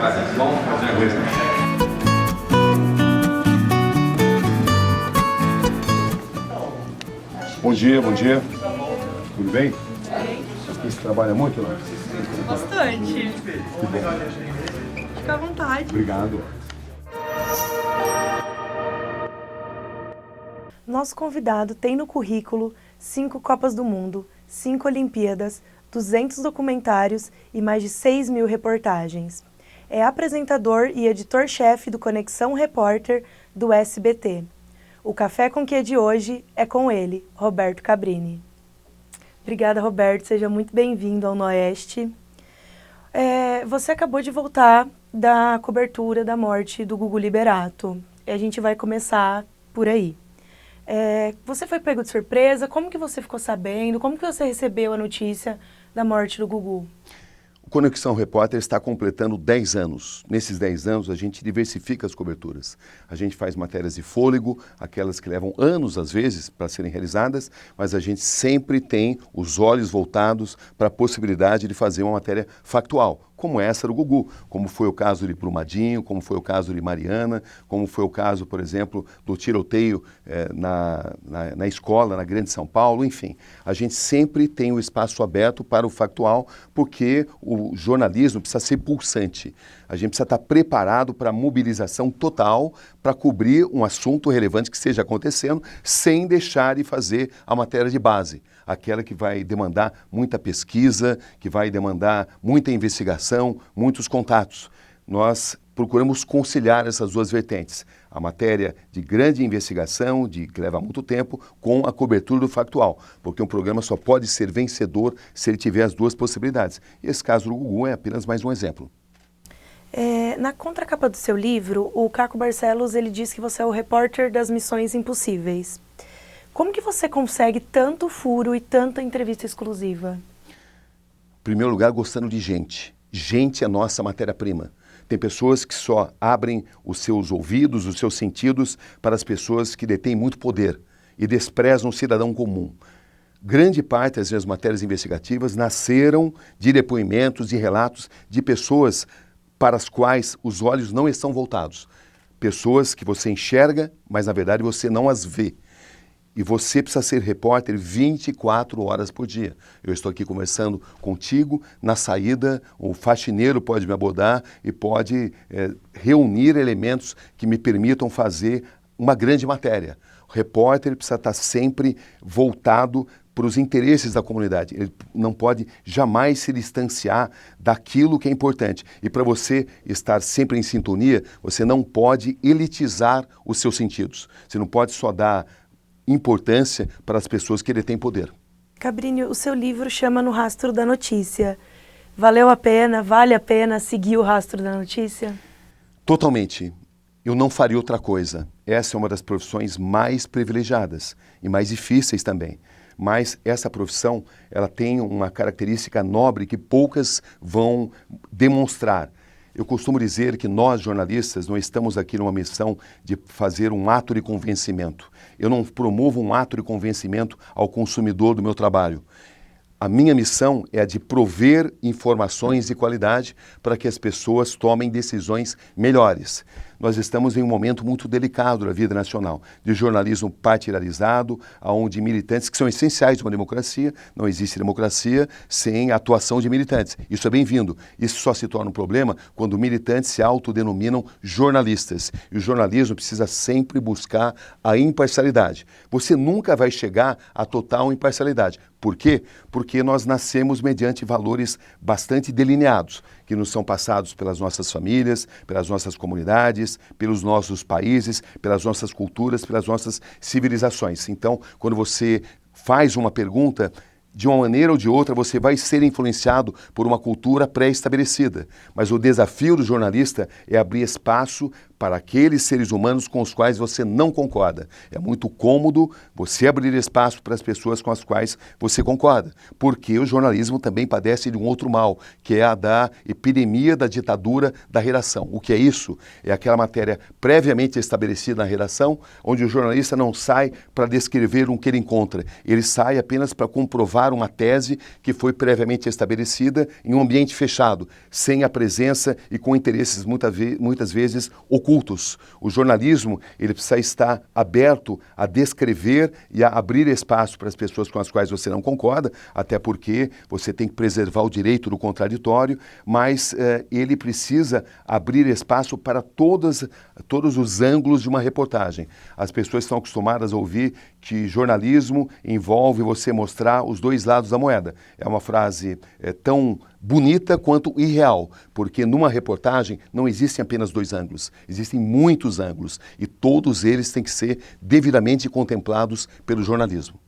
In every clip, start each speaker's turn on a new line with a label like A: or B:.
A: Vamos fazer.
B: Bom dia, bom dia. Tudo bem? Você trabalha muito, né?
C: Bastante.
B: Que bom.
C: Fica à vontade.
B: Obrigado.
D: Nosso convidado tem no currículo 5 Copas do Mundo, 5 Olimpíadas, 200 documentários e mais de 6.000 reportagens. É apresentador e editor-chefe do Conexão Repórter do SBT. O Café com Quê de hoje é com ele, Roberto Cabrini. Obrigada, Roberto. Seja muito bem-vindo ao Noeste. Você acabou de voltar da cobertura da morte do Gugu Liberato. E a gente vai começar por aí. Você foi pego de surpresa? Como que você ficou sabendo? Como que você recebeu a notícia da morte do Gugu?
B: O Conexão Repórter está completando 10 anos. Nesses 10 anos, a gente diversifica as coberturas. A gente faz matérias de fôlego, aquelas que levam anos, às vezes, para serem realizadas, mas a gente sempre tem os olhos voltados para a possibilidade de fazer uma matéria factual, como essa do Gugu, como foi o caso de Brumadinho, como foi o caso de Mariana, como foi o caso, por exemplo, do tiroteio na escola, na Grande São Paulo, enfim. A gente sempre tem o espaço aberto para o factual, porque o jornalismo precisa ser pulsante. A gente precisa estar preparado para a mobilização total para cobrir um assunto relevante que esteja acontecendo, sem deixar de fazer a matéria de base, aquela que vai demandar muita pesquisa, que vai demandar muita investigação, muitos contatos. Nós procuramos conciliar essas duas vertentes, a matéria de grande investigação, que leva muito tempo, com a cobertura do factual, porque um programa só pode ser vencedor se ele tiver as duas possibilidades. E esse caso do Gugu é apenas mais um exemplo.
D: Na contracapa do seu livro, o Caco Barcelos ele diz que você é o repórter das missões impossíveis. Como que você consegue tanto furo e tanta entrevista exclusiva?
B: Em primeiro lugar, gostando de gente. Gente é nossa matéria-prima. Tem pessoas que só abrem os seus ouvidos, os seus sentidos para as pessoas que detêm muito poder e desprezam o cidadão comum. Grande parte das minhas matérias investigativas nasceram de depoimentos e relatos de pessoas para as quais os olhos não estão voltados. Pessoas que você enxerga, mas na verdade você não as vê. E você precisa ser repórter 24 horas por dia. Eu estou aqui conversando contigo, na saída o faxineiro pode me abordar e pode reunir elementos que me permitam fazer uma grande matéria. O repórter precisa estar sempre voltado para os interesses da comunidade. Ele não pode jamais se distanciar daquilo que é importante. E para você estar sempre em sintonia, você não pode elitizar os seus sentidos. Você não pode só dar importância para as pessoas que detêm poder.
D: Cabrini, o seu livro chama No Rastro da Notícia. Valeu a pena, vale a pena seguir o rastro da notícia?
B: Totalmente. Eu não faria outra coisa. Essa é uma das profissões mais privilegiadas e mais difíceis também. Mas essa profissão, ela tem uma característica nobre que poucas vão demonstrar. Eu costumo dizer que nós, jornalistas, não estamos aqui numa missão de fazer um ato de convencimento. Eu não promovo um ato de convencimento ao consumidor do meu trabalho. A minha missão é a de prover informações de qualidade para que as pessoas tomem decisões melhores. Nós estamos em um momento muito delicado da vida nacional, de jornalismo partidarizado, onde militantes, que são essenciais de uma democracia, não existe democracia sem a atuação de militantes. Isso é bem-vindo. Isso só se torna um problema quando militantes se autodenominam jornalistas. E o jornalismo precisa sempre buscar a imparcialidade. Você nunca vai chegar à total imparcialidade. Por quê? Porque nós nascemos mediante valores bastante delineados, que nos são passados pelas nossas famílias, pelas nossas comunidades, pelos nossos países, pelas nossas culturas, pelas nossas civilizações. Então, quando você faz uma pergunta, de uma maneira ou de outra, você vai ser influenciado por uma cultura pré-estabelecida. Mas o desafio do jornalista é abrir espaço para aqueles seres humanos com os quais você não concorda. É muito cômodo você abrir espaço para as pessoas com as quais você concorda, porque o jornalismo também padece de um outro mal, que é a da epidemia da ditadura da redação. O que é isso? É aquela matéria previamente estabelecida na redação, onde o jornalista não sai para descrever um que ele encontra, ele sai apenas para comprovar uma tese que foi previamente estabelecida em um ambiente fechado, sem a presença e com interesses muitas vezes ocultos. O jornalismo, ele precisa estar aberto a descrever e a abrir espaço para as pessoas com as quais você não concorda, até porque você tem que preservar o direito do contraditório, mas ele precisa abrir espaço para todos os ângulos de uma reportagem. As pessoas estão acostumadas a ouvir que jornalismo envolve você mostrar os dois lados da moeda. É uma frase tão bonita quanto irreal, porque numa reportagem não existem apenas dois ângulos, existem muitos ângulos e todos eles têm que ser devidamente contemplados pelo jornalismo.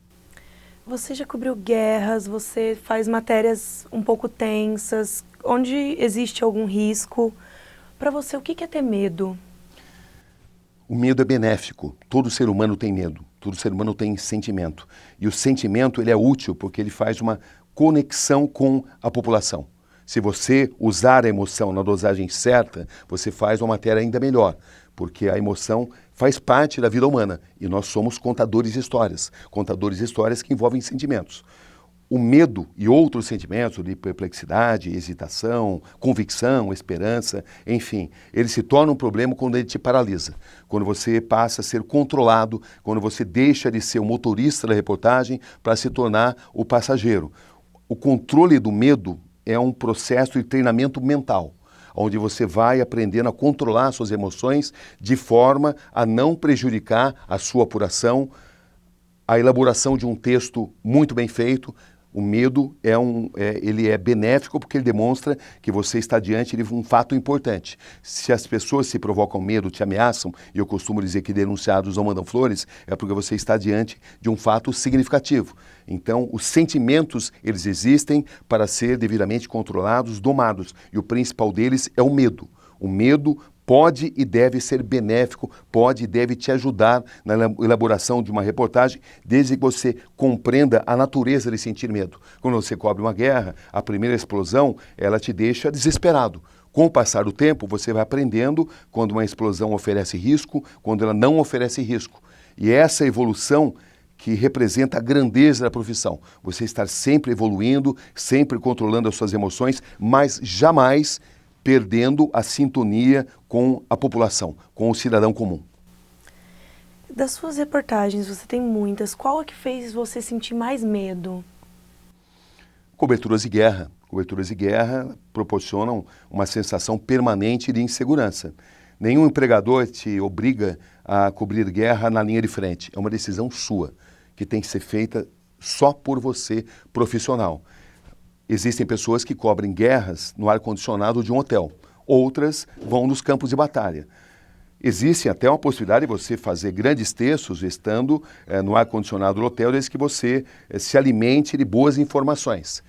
D: Você já cobriu guerras, você faz matérias um pouco tensas, onde existe algum risco. Para você, o que é ter medo?
B: O medo é benéfico. Todo ser humano tem medo. Todo ser humano tem sentimento. E o sentimento ele é útil porque ele faz uma conexão com a população. Se você usar a emoção na dosagem certa, você faz uma matéria ainda melhor, porque a emoção faz parte da vida humana e nós somos contadores de histórias que envolvem sentimentos. O medo e outros sentimentos de perplexidade, hesitação, convicção, esperança, enfim, ele se torna um problema quando ele te paralisa, quando você passa a ser controlado, quando você deixa de ser o motorista da reportagem para se tornar o passageiro. O controle do medo é um processo de treinamento mental, onde você vai aprendendo a controlar suas emoções de forma a não prejudicar a sua apuração, a elaboração de um texto muito bem feito. O medo ele é benéfico porque ele demonstra que você está diante de um fato importante. Se as pessoas se provocam medo, te ameaçam, e eu costumo dizer que denunciados não mandam flores, é porque você está diante de um fato significativo. Então, os sentimentos, eles existem para ser devidamente controlados, domados, e o principal deles é o medo. O medo pode e deve ser benéfico, pode e deve te ajudar na elaboração de uma reportagem, desde que você compreenda a natureza de sentir medo. Quando você cobre uma guerra, a primeira explosão, ela te deixa desesperado. Com o passar do tempo, você vai aprendendo quando uma explosão oferece risco, quando ela não oferece risco. E essa evolução que representa a grandeza da profissão. Você estar sempre evoluindo, sempre controlando as suas emoções, mas jamais perdendo a sintonia com a população, com o cidadão comum.
D: Das suas reportagens, você tem muitas, qual é que fez você sentir mais medo?
B: Coberturas de guerra. Coberturas de guerra proporcionam uma sensação permanente de insegurança. Nenhum empregador te obriga a cobrir guerra na linha de frente. É uma decisão sua, que tem que ser feita só por você, profissional. Existem pessoas que cobrem guerras no ar-condicionado de um hotel. Outras vão nos campos de batalha. Existe até uma possibilidade de você fazer grandes textos estando no ar-condicionado do hotel, desde que você se alimente de boas informações.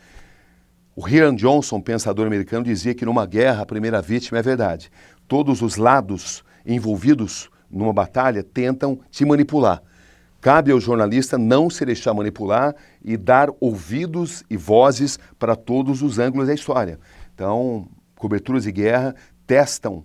B: O Rian Johnson, pensador americano, dizia que numa guerra a primeira vítima é a verdade. Todos os lados envolvidos numa batalha tentam te manipular. Cabe ao jornalista não se deixar manipular e dar ouvidos e vozes para todos os ângulos da história. Então, coberturas de guerra testam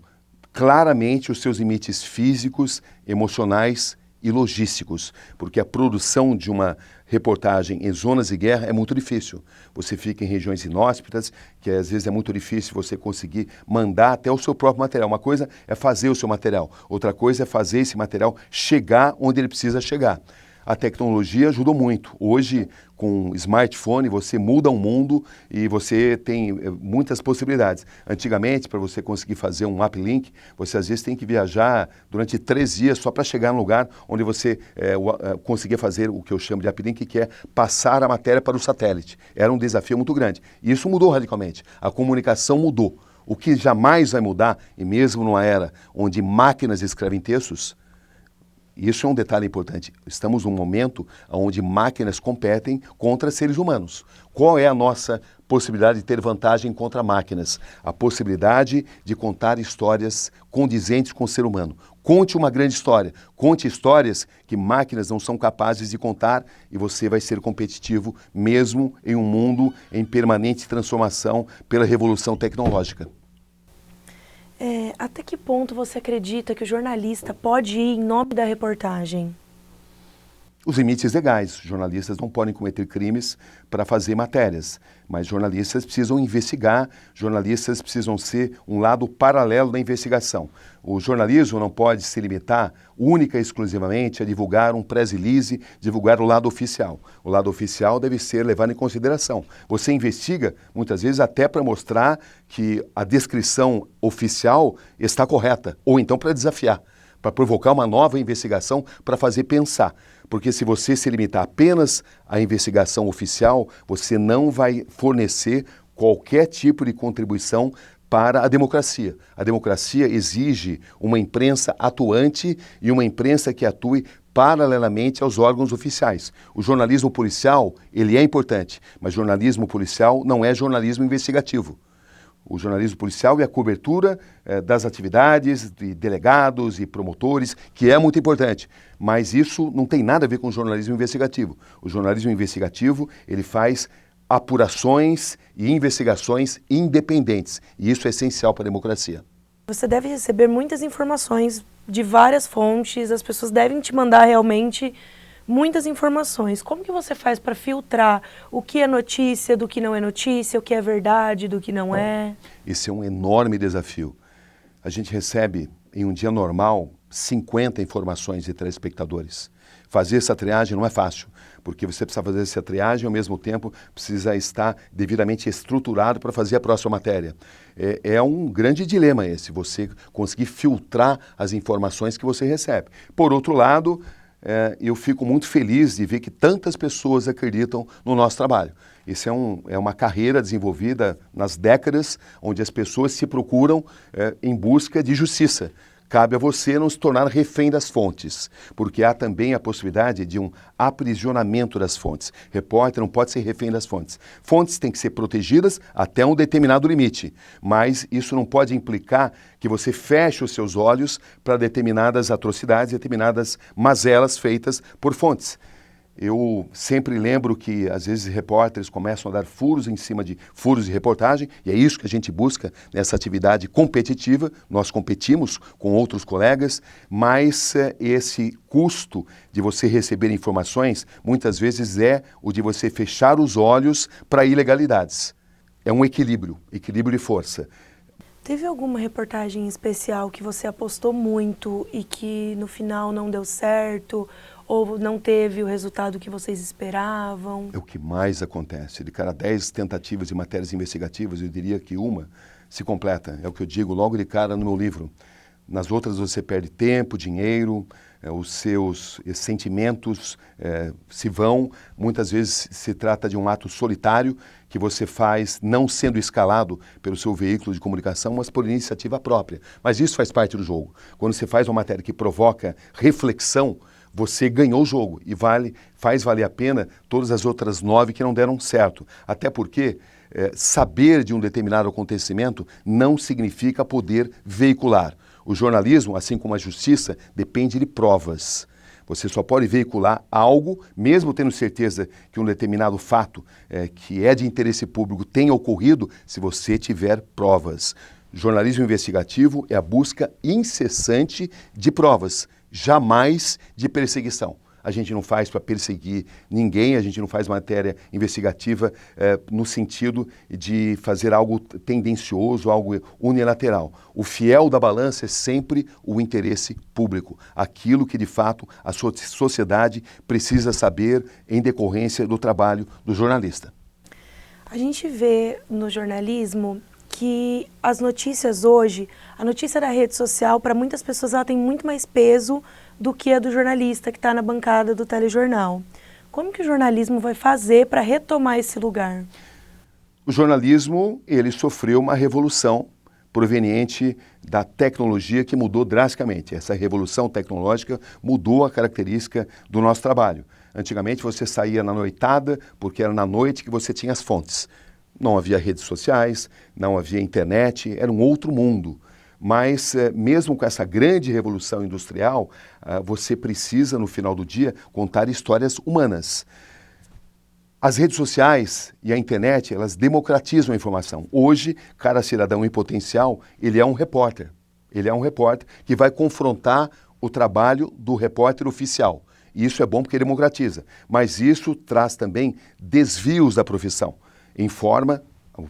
B: claramente os seus limites físicos, emocionais e logísticos, porque a produção de uma reportagem em zonas de guerra é muito difícil. Você fica em regiões inóspitas, que às vezes é muito difícil você conseguir mandar até o seu próprio material. Uma coisa é fazer o seu material, outra coisa é fazer esse material chegar onde ele precisa chegar. A tecnologia ajudou muito. Hoje, com smartphone, você muda o mundo e você tem muitas possibilidades. Antigamente, para você conseguir fazer um uplink, você às vezes tem que viajar durante 3 dias só para chegar no lugar onde você conseguia fazer o que eu chamo de uplink, que é passar a matéria para o satélite. Era um desafio muito grande. E isso mudou radicalmente. A comunicação mudou. O que jamais vai mudar, e mesmo numa era onde máquinas escrevem textos, Isso é um detalhe importante. Estamos num momento onde máquinas competem contra seres humanos. Qual é a nossa possibilidade de ter vantagem contra máquinas? A possibilidade de contar histórias condizentes com o ser humano. Conte uma grande história. Conte histórias que máquinas não são capazes de contar e você vai ser competitivo mesmo em um mundo em permanente transformação pela revolução tecnológica.
D: Até que ponto você acredita que o jornalista pode ir em nome da reportagem?
B: Os limites legais. Jornalistas não podem cometer crimes para fazer matérias, mas jornalistas precisam investigar, jornalistas precisam ser um lado paralelo da investigação. O jornalismo não pode se limitar única e exclusivamente a divulgar um press release, divulgar o lado oficial. O lado oficial deve ser levado em consideração. Você investiga, muitas vezes, até para mostrar que a descrição oficial está correta, ou então para desafiar, para provocar uma nova investigação, para fazer pensar. Porque se você se limitar apenas à investigação oficial, você não vai fornecer qualquer tipo de contribuição para a democracia. A democracia exige uma imprensa atuante e uma imprensa que atue paralelamente aos órgãos oficiais. O jornalismo policial, ele é importante, mas jornalismo policial não é jornalismo investigativo. O jornalismo policial é a cobertura das atividades de delegados e promotores, que é muito importante. Mas isso não tem nada a ver com o jornalismo investigativo. O jornalismo investigativo, ele faz apurações e investigações independentes. E isso é essencial para a democracia.
D: Você deve receber muitas informações de várias fontes, as pessoas devem te mandar realmente muitas informações. Como que você faz para filtrar o que é notícia, do que não é notícia, o que é verdade, do que não é?
B: Esse é um enorme desafio. A gente recebe, em um dia normal, 50 informações de telespectadores. Fazer essa triagem não é fácil, porque você precisa fazer essa triagem e, ao mesmo tempo, precisa estar devidamente estruturado para fazer a próxima matéria. É um grande dilema esse, você conseguir filtrar as informações que você recebe. Por outro lado, eu fico muito feliz de ver que tantas pessoas acreditam no nosso trabalho. Isso é uma carreira desenvolvida nas décadas, onde as pessoas se procuram em busca de justiça. Cabe a você não se tornar refém das fontes, porque há também a possibilidade de um aprisionamento das fontes. Repórter não pode ser refém das fontes. Fontes têm que ser protegidas até um determinado limite, mas isso não pode implicar que você feche os seus olhos para determinadas atrocidades, determinadas mazelas feitas por fontes. Eu sempre lembro que, às vezes, repórteres começam a dar furos em cima de furos de reportagem, e é isso que a gente busca nessa atividade competitiva. Nós competimos com outros colegas, mas esse custo de você receber informações, muitas vezes é o de você fechar os olhos para ilegalidades. É um equilíbrio de força.
D: Teve alguma reportagem especial que você apostou muito e que no final não deu certo? Ou não teve o resultado que vocês esperavam?
B: É o que mais acontece. De cada 10 tentativas de matérias investigativas, eu diria que uma se completa. É o que eu digo logo de cara no meu livro. Nas outras você perde tempo, dinheiro, os seus sentimentos se vão. Muitas vezes se trata de um ato solitário que você faz não sendo escalado pelo seu veículo de comunicação, mas por iniciativa própria. Mas isso faz parte do jogo. Quando você faz uma matéria que provoca reflexão, você ganhou o jogo e faz valer a pena todas as outras 9 que não deram certo. Até porque saber de um determinado acontecimento não significa poder veicular. O jornalismo, assim como a justiça, depende de provas. Você só pode veicular algo, mesmo tendo certeza que um determinado fato que é de interesse público tenha ocorrido, se você tiver provas. Jornalismo investigativo é a busca incessante de provas, jamais de perseguição. A gente não faz para perseguir ninguém, a gente não faz matéria investigativa no sentido de fazer algo tendencioso, algo unilateral. O fiel da balança é sempre o interesse público, aquilo que de fato a sociedade precisa saber em decorrência do trabalho do jornalista.
D: A gente vê no jornalismo que as notícias hoje, a notícia da rede social, para muitas pessoas ela tem muito mais peso do que a do jornalista que está na bancada do telejornal. Como que o jornalismo vai fazer para retomar esse lugar?
B: O jornalismo, ele sofreu uma revolução proveniente da tecnologia que mudou drasticamente. Essa revolução tecnológica mudou a característica do nosso trabalho. Antigamente você saía na noitada porque era na noite que você tinha as fontes. Não havia redes sociais, não havia internet, era um outro mundo. Mas mesmo com essa grande revolução industrial, você precisa, no final do dia, contar histórias humanas. As redes sociais e a internet, elas democratizam a informação. Hoje, cada cidadão em potencial, ele é um repórter. Ele é um repórter que vai confrontar o trabalho do repórter oficial. E isso é bom porque democratiza. Mas isso traz também desvios da profissão. A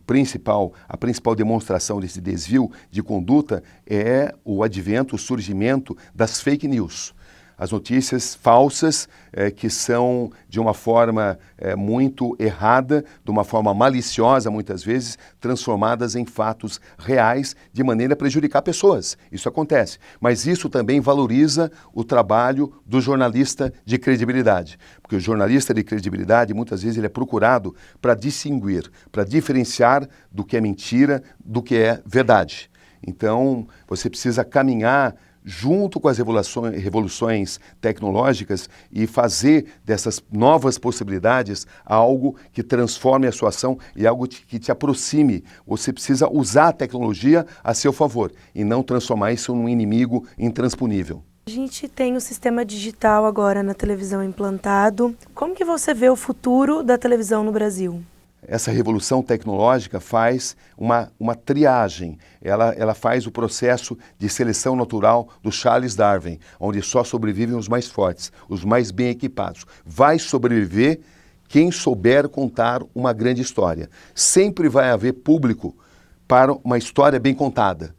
B: principal demonstração desse desvio de conduta é o advento, o surgimento das fake news. As notícias falsas que são de uma forma muito errada, de uma forma maliciosa muitas vezes, transformadas em fatos reais de maneira a prejudicar pessoas. Isso acontece. Mas isso também valoriza o trabalho do jornalista de credibilidade. Porque o jornalista de credibilidade, muitas vezes, ele é procurado para distinguir, para diferenciar do que é mentira, do que é verdade. Então, você precisa caminhar junto com as revoluções tecnológicas e fazer dessas novas possibilidades algo que transforme a sua ação e algo que te aproxime. Você precisa usar a tecnologia a seu favor e não transformar isso num inimigo intransponível.
D: A gente tem o sistema digital agora na televisão implantado. Como que você vê o futuro da televisão no Brasil?
B: Essa revolução tecnológica faz uma triagem, ela faz o processo de seleção natural do Charles Darwin, onde só sobrevivem os mais fortes, os mais bem equipados. Vai sobreviver quem souber contar uma grande história. Sempre vai haver público para uma história bem contada,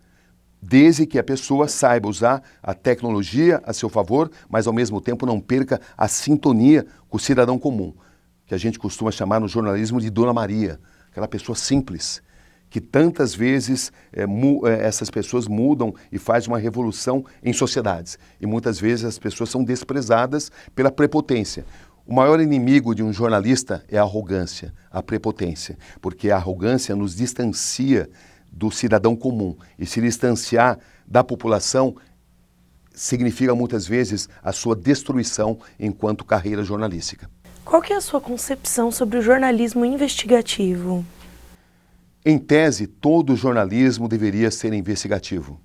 B: desde que a pessoa saiba usar a tecnologia a seu favor, mas ao mesmo tempo não perca a sintonia com o cidadão comum, que a gente costuma chamar no jornalismo de Dona Maria, aquela pessoa simples, que tantas vezes essas pessoas mudam e fazem uma revolução em sociedades. E muitas vezes as pessoas são desprezadas pela prepotência. O maior inimigo de um jornalista é a arrogância, a prepotência, porque a arrogância nos distancia do cidadão comum. E se distanciar da população significa muitas vezes a sua destruição enquanto carreira jornalística.
D: Qual que é a sua concepção sobre o jornalismo investigativo?
B: Em tese, todo jornalismo deveria ser investigativo.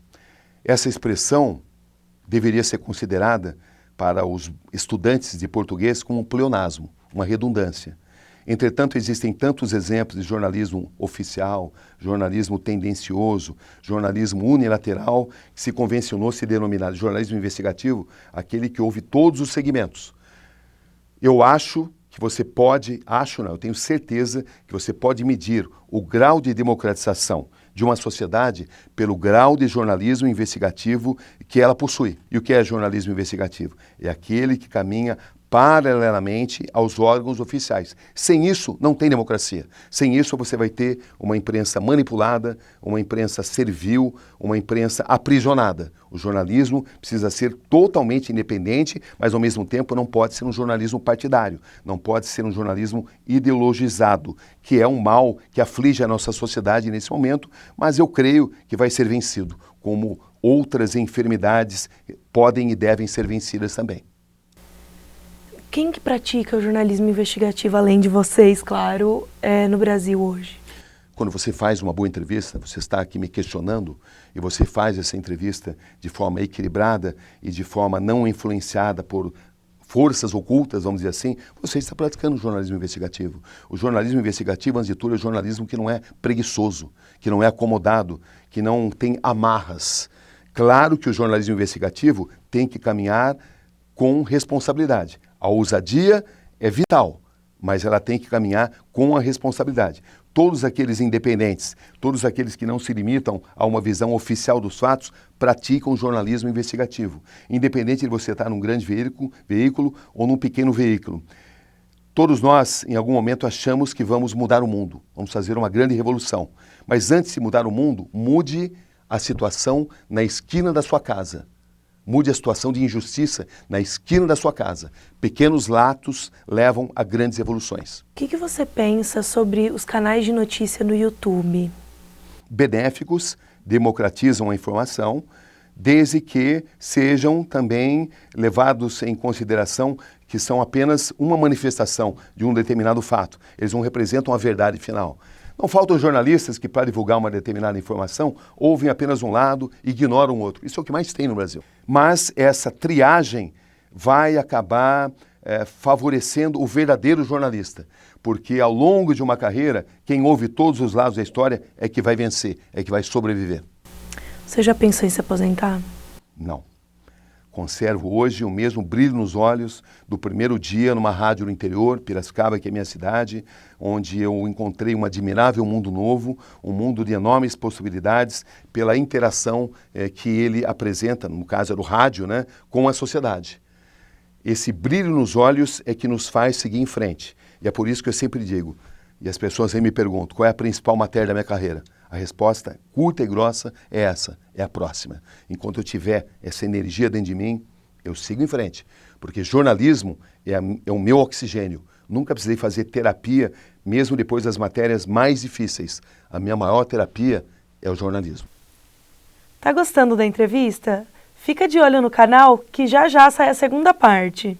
B: Essa expressão deveria ser considerada para os estudantes de português como um pleonasmo, uma redundância. Entretanto, existem tantos exemplos de jornalismo oficial, jornalismo tendencioso, jornalismo unilateral, que se convencionou se denominar de jornalismo investigativo aquele que ouve todos os segmentos. Eu acho que você pode, eu tenho certeza que você pode medir o grau de democratização de uma sociedade pelo grau de jornalismo investigativo que ela possui. E o que é jornalismo investigativo? É aquele que caminha paralelamente aos órgãos oficiais. Sem isso, não tem democracia. Sem isso, você vai ter uma imprensa manipulada, uma imprensa servil, uma imprensa aprisionada. O jornalismo precisa ser totalmente independente, mas ao mesmo tempo não pode ser um jornalismo partidário, não pode ser um jornalismo ideologizado, que é um mal que aflige a nossa sociedade nesse momento, mas eu creio que vai ser vencido, como outras enfermidades podem e devem ser vencidas também.
D: Quem que pratica o jornalismo investigativo, além de vocês, claro, no Brasil hoje?
B: Quando você faz uma boa entrevista, você está aqui me questionando e você faz essa entrevista de forma equilibrada e de forma não influenciada por forças ocultas, vamos dizer assim, você está praticando o jornalismo investigativo. O jornalismo investigativo, antes de tudo, é um jornalismo que não é preguiçoso, que não é acomodado, que não tem amarras. Claro que o jornalismo investigativo tem que caminhar com responsabilidade. A ousadia é vital, mas ela tem que caminhar com a responsabilidade. Todos aqueles independentes, todos aqueles que não se limitam a uma visão oficial dos fatos, praticam jornalismo investigativo, independente de você estar num grande veículo ou num pequeno veículo. Todos nós, em algum momento, achamos que vamos mudar o mundo, vamos fazer uma grande revolução. Mas antes de mudar o mundo, mude a situação na esquina da sua casa. Mude a situação de injustiça na esquina da sua casa. Pequenos latos levam a grandes evoluções.
D: O que você pensa sobre os canais de notícia no YouTube?
B: Benéficos, democratizam a informação, desde que sejam também levados em consideração que são apenas uma manifestação de um determinado fato. Eles não representam a verdade final. Não faltam jornalistas que, para divulgar uma determinada informação, ouvem apenas um lado e ignoram o outro. Isso é o que mais tem no Brasil. Mas essa triagem vai acabar favorecendo o verdadeiro jornalista, porque ao longo de uma carreira, quem ouve todos os lados da história é que vai vencer, é que vai sobreviver.
D: Você já pensou em se aposentar?
B: Não. Conservo hoje o mesmo brilho nos olhos do primeiro dia numa rádio no interior, Piracicaba, que é minha cidade, onde eu encontrei um admirável mundo novo, um mundo de enormes possibilidades pela interação que ele apresenta, no caso era o rádio, né, com a sociedade. Esse brilho nos olhos é que nos faz seguir em frente. E é por isso que eu sempre digo, e as pessoas aí me perguntam, qual é a principal matéria da minha carreira? A resposta curta e grossa é essa, é a próxima. Enquanto eu tiver essa energia dentro de mim, eu sigo em frente. Porque jornalismo é o meu oxigênio. Nunca precisei fazer terapia, mesmo depois das matérias mais difíceis. A minha maior terapia é o jornalismo.
D: Tá gostando da entrevista? Fica de olho no canal que já já sai a segunda parte.